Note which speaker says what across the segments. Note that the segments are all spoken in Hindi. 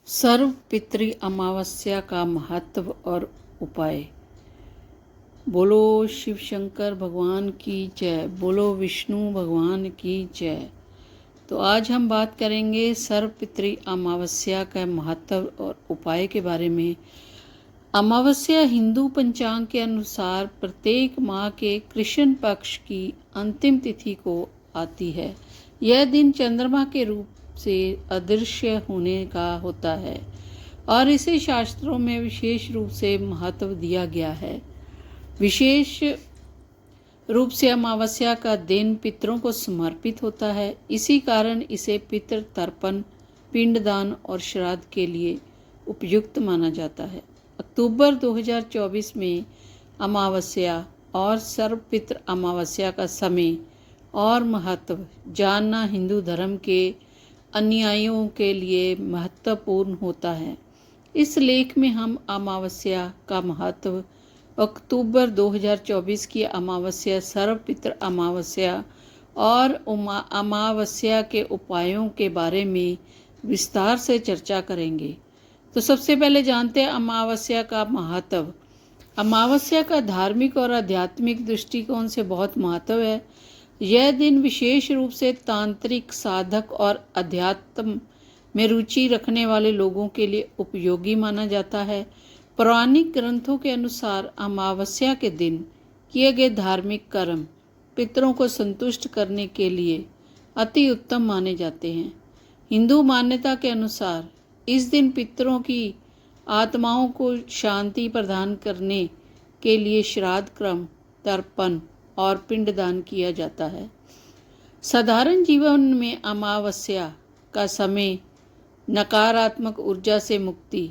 Speaker 1: सर्वपितृ अमावस्या का महत्व और उपाय। बोलो शिव शंकर भगवान की जय, बोलो विष्णु भगवान की जय। तो आज हम बात करेंगे सर्वपितृ अमावस्या का महत्व और उपाय के बारे में। अमावस्या हिंदू पंचांग के अनुसार प्रत्येक माह के कृष्ण पक्ष की अंतिम तिथि को आती है। यह दिन चंद्रमा के रूप से अदृश्य होने का होता है और इसे शास्त्रों में विशेष रूप से महत्व दिया गया है। विशेष रूप से अमावस्या का दिन पितरों को समर्पित होता है। इसी कारण इसे पितृ तर्पण, पिंडदान और श्राद्ध के लिए उपयुक्त माना जाता है। अक्टूबर 2024 में अमावस्या और सर्वपितृ अमावस्या का समय और महत्व जानना हिंदू धर्म के अनुयायियों के लिए महत्वपूर्ण होता है। इस लेख में हम अमावस्या का महत्व, अक्टूबर 2024 की अमावस्या, सर्वपितृ अमावस्या और अमावस्या के उपायों के बारे में विस्तार से चर्चा करेंगे। तो सबसे पहले जानते हैं अमावस्या का महत्व। अमावस्या का धार्मिक और आध्यात्मिक दृष्टिकोण से बहुत महत्व है। यह दिन विशेष रूप से तांत्रिक साधक और अध्यात्म में रुचि रखने वाले लोगों के लिए उपयोगी माना जाता है। पौराणिक ग्रंथों के अनुसार अमावस्या के दिन किए गए धार्मिक कर्म पितरों को संतुष्ट करने के लिए अति उत्तम माने जाते हैं। हिंदू मान्यता के अनुसार इस दिन पितरों की आत्माओं को शांति प्रदान करने के लिए श्राद्ध क्रम, तर्पण और पिंडदान किया जाता है। साधारण जीवन में अमावस्या का समय नकारात्मक ऊर्जा से मुक्ति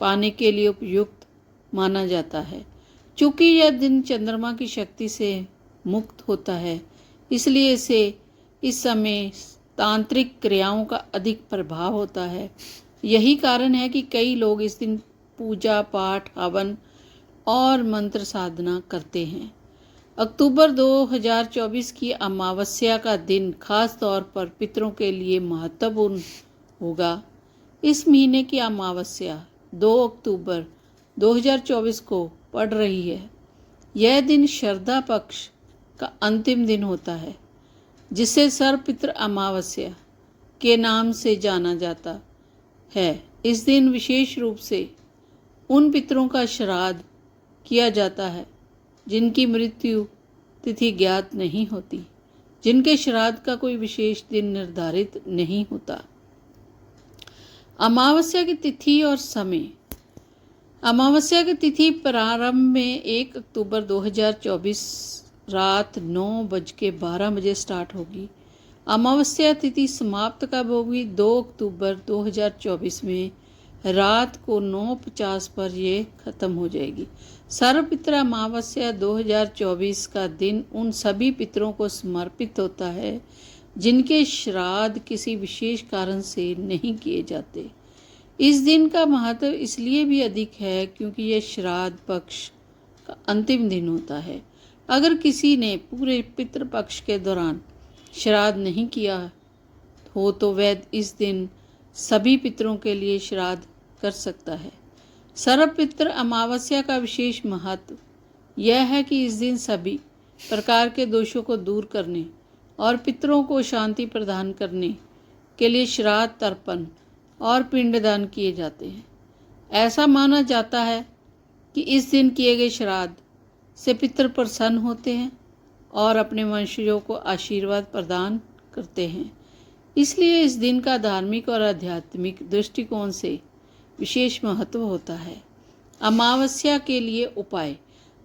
Speaker 1: पाने के लिए उपयुक्त माना जाता है। चूँकि यह दिन चंद्रमा की शक्ति से मुक्त होता है, इसलिए इसे इस समय तांत्रिक क्रियाओं का अधिक प्रभाव होता है। यही कारण है कि कई लोग इस दिन पूजा पाठ, हवन और मंत्र साधना करते हैं। अक्टूबर 2024 की अमावस्या का दिन खास तौर पर पितरों के लिए महत्वपूर्ण होगा। इस महीने की अमावस्या 2 अक्टूबर 2024 को पड़ रही है। यह दिन श्रद्धा पक्ष का अंतिम दिन होता है, जिसे सर्वपितृ अमावस्या के नाम से जाना जाता है। इस दिन विशेष रूप से उन पितरों का श्राद्ध किया जाता है जिनकी मृत्यु तिथि ज्ञात नहीं होती, जिनके श्राद्ध का कोई विशेष दिन निर्धारित नहीं होता। अमावस्या की तिथि और समय। अमावस्या की तिथि प्रारंभ में 1 अक्टूबर 2024 रात 9:12 स्टार्ट होगी। अमावस्या तिथि समाप्त कब होगी? 2 अक्टूबर 2024 में रात को 9:50 पर ये ख़त्म हो जाएगी। सर्वपितृ अमावस्या 2024 का दिन उन सभी पितरों को समर्पित होता है जिनके श्राद्ध किसी विशेष कारण से नहीं किए जाते। इस दिन का महत्व इसलिए भी अधिक है क्योंकि यह श्राद्ध पक्ष का अंतिम दिन होता है। अगर किसी ने पूरे पितृपक्ष के दौरान श्राद्ध नहीं किया हो तो वह इस दिन सभी पितरों के लिए श्राद्ध कर सकता है। सर्वपितृ अमावस्या का विशेष महत्व यह है कि इस दिन सभी प्रकार के दोषों को दूर करने और पितरों को शांति प्रदान करने के लिए श्राद्ध, तर्पण और पिंडदान किए जाते हैं। ऐसा माना जाता है कि इस दिन किए गए श्राद्ध से पितृ प्रसन्न होते हैं और अपने वंशजों को आशीर्वाद प्रदान करते हैं। इसलिए इस दिन का धार्मिक और आध्यात्मिक दृष्टिकोण से विशेष महत्व होता है। अमावस्या के लिए उपाय।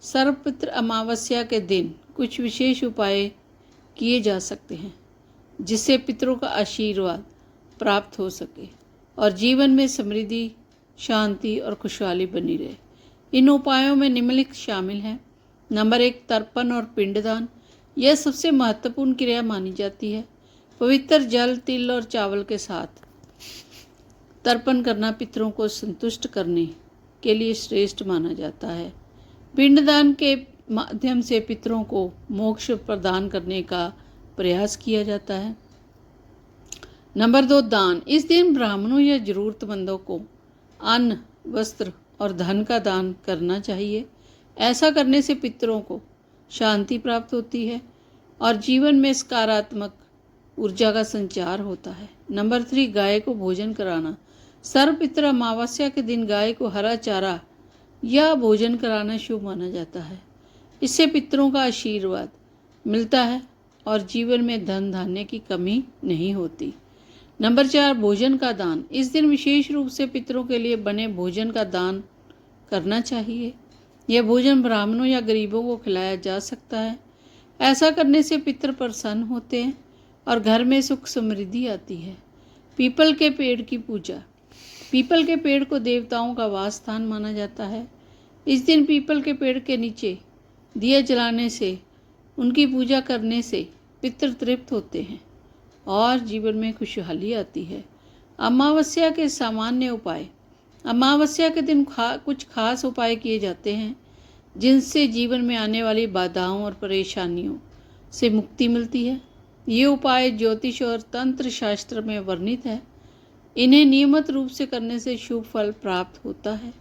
Speaker 1: सर्वपितृ अमावस्या के दिन कुछ विशेष उपाय किए जा सकते हैं जिससे पितरों का आशीर्वाद प्राप्त हो सके और जीवन में समृद्धि, शांति और खुशहाली बनी रहे। इन उपायों में निम्नलिखित शामिल हैं। नंबर 1, तर्पण और पिंडदान। यह सबसे महत्वपूर्ण क्रिया मानी जाती है। पवित्र जल, तिल और चावल के साथ तर्पण करना पितरों को संतुष्ट करने के लिए श्रेष्ठ माना जाता है। पिंडदान के माध्यम से पितरों को मोक्ष प्रदान करने का प्रयास किया जाता है। नंबर 2, दान। इस दिन ब्राह्मणों या जरूरतमंदों को अन्न, वस्त्र और धन का दान करना चाहिए। ऐसा करने से पितरों को शांति प्राप्त होती है और जीवन में सकारात्मक ऊर्जा का संचार होता है। नंबर 3, गाय को भोजन कराना। सर्वपित्र अमावस्या के दिन गाय को हरा चारा या भोजन कराना शुभ माना जाता है। इससे पितरों का आशीर्वाद मिलता है और जीवन में धन धान्य की कमी नहीं होती। नंबर 4, भोजन का दान। इस दिन विशेष रूप से पितरों के लिए बने भोजन का दान करना चाहिए। यह भोजन ब्राह्मणों या गरीबों को खिलाया जा सकता है। ऐसा करने से पितर प्रसन्न होते हैं और घर में सुख समृद्धि आती है। पीपल के पेड़ की पूजा। पीपल के पेड़ को देवताओं का वास स्थान माना जाता है। इस दिन पीपल के पेड़ के नीचे दिया जलाने से, उनकी पूजा करने से पितर तृप्त होते हैं और जीवन में खुशहाली आती है। अमावस्या के सामान्य उपाय। अमावस्या के दिन कुछ खास उपाय किए जाते हैं जिनसे जीवन में आने वाली बाधाओं और परेशानियों से मुक्ति मिलती है। ये उपाय ज्योतिष और तंत्र शास्त्र में वर्णित है। इन्हें नियमित रूप से करने से शुभ फल प्राप्त होता है।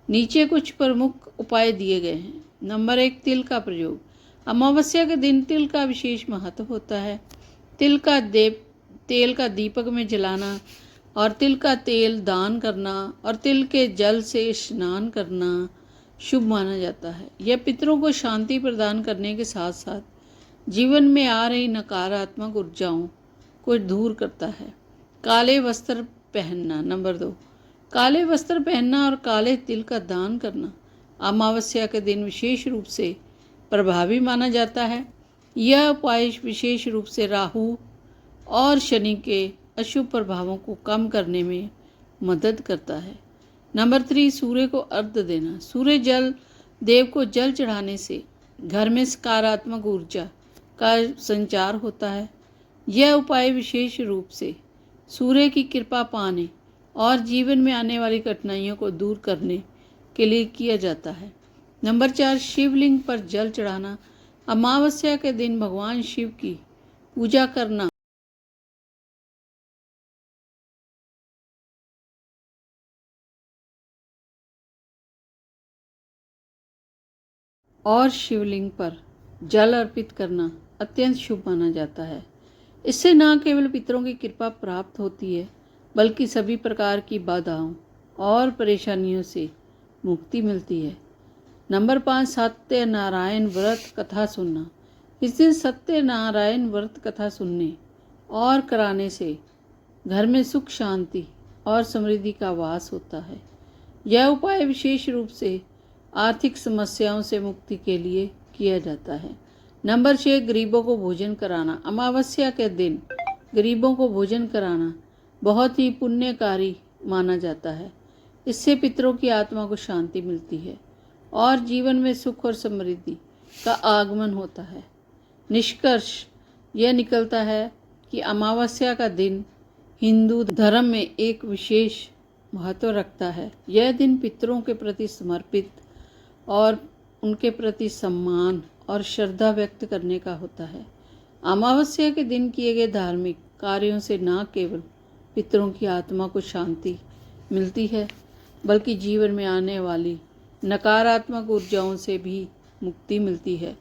Speaker 1: नीचे कुछ प्रमुख उपाय दिए गए हैं। नंबर 1, तिल का प्रयोग। अमावस्या के दिन तिल का विशेष महत्व होता है। तेल का दीपक में जलाना और तिल का तेल दान करना और तिल के जल से स्नान करना शुभ माना जाता है। यह पितरों को शांति प्रदान करने के साथ साथ जीवन में आ रही नकारात्मक ऊर्जाओं को दूर करता है। काले वस्त्र पहनना। नंबर 2, काले वस्त्र पहनना और काले तिल का दान करना अमावस्या के दिन विशेष रूप से प्रभावी माना जाता है। यह उपाय विशेष रूप से राहु और शनि के अशुभ प्रभावों को कम करने में मदद करता है। नंबर 3, सूर्य को अर्घ्य देना। सूर्य जल देव को जल चढ़ाने से घर में सकारात्मक ऊर्जा का संचार होता है। यह उपाय विशेष रूप से सूर्य की कृपा पाने और जीवन में आने वाली कठिनाइयों को दूर करने के लिए किया जाता है। नंबर 4, शिवलिंग पर जल चढ़ाना। अमावस्या के दिन भगवान शिव की पूजा करना और शिवलिंग पर जल अर्पित करना अत्यंत शुभ माना जाता है। इससे न केवल पितरों की कृपा प्राप्त होती है बल्कि सभी प्रकार की बाधाओं और परेशानियों से मुक्ति मिलती है। नंबर 5, सत्यनारायण व्रत कथा सुनना। इस दिन सत्यनारायण व्रत कथा सुनने और कराने से घर में सुख शांति और समृद्धि का वास होता है। यह उपाय विशेष रूप से आर्थिक समस्याओं से मुक्ति के लिए किया जाता है। नंबर 6, गरीबों को भोजन कराना। अमावस्या के दिन गरीबों को भोजन कराना बहुत ही पुण्यकारी माना जाता है। इससे पितरों की आत्मा को शांति मिलती है और जीवन में सुख और समृद्धि का आगमन होता है। निष्कर्ष यह निकलता है कि अमावस्या का दिन हिंदू धर्म में एक विशेष महत्व रखता है। यह दिन पितरों के प्रति समर्पित और उनके प्रति सम्मान और श्रद्धा व्यक्त करने का होता है। अमावस्या के दिन किए गए धार्मिक कार्यों से न केवल पितरों की आत्मा को शांति मिलती है बल्कि जीवन में आने वाली नकारात्मक ऊर्जाओं से भी मुक्ति मिलती है।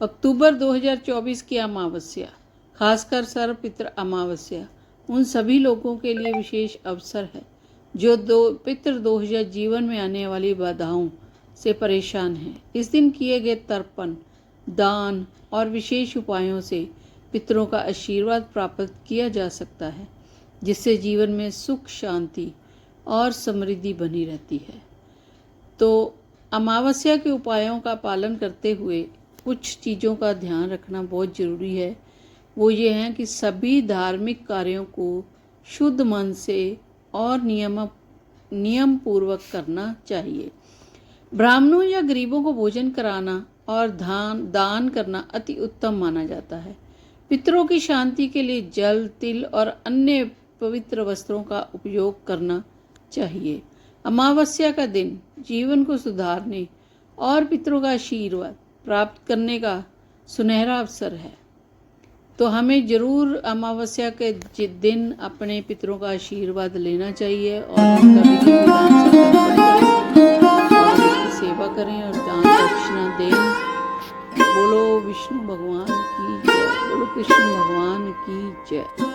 Speaker 1: अक्टूबर 2024 की अमावस्या, खासकर सर्वपितृ अमावस्या, उन सभी लोगों के लिए विशेष अवसर है जो पितृ दोष जीवन में आने वाली बाधाओं से परेशान हैं। इस दिन किए गए तर्पण, दान और विशेष उपायों से पितरों का आशीर्वाद प्राप्त किया जा सकता है जिससे जीवन में सुख शांति और समृद्धि बनी रहती है। तो अमावस्या के उपायों का पालन करते हुए कुछ चीज़ों का ध्यान रखना बहुत ज़रूरी है। वो ये हैं कि सभी धार्मिक कार्यों को शुद्ध मन से और नियम पूर्वक करना चाहिए। ब्राह्मणों या गरीबों को भोजन कराना और दान करना अति उत्तम माना जाता है। पितरों की शांति के लिए जल, तिल और अन्य पवित्र वस्त्रों का उपयोग करना चाहिए। अमावस्या का दिन जीवन को सुधारने और पितरों का आशीर्वाद प्राप्त करने का सुनहरा अवसर है। तो हमें जरूर अमावस्या के दिन अपने पितरों का आशीर्वाद लेना चाहिए और उनका विधि विधान से देन। बोलो विष्णु भगवान की जय, बोलो कृष्ण भगवान की जय।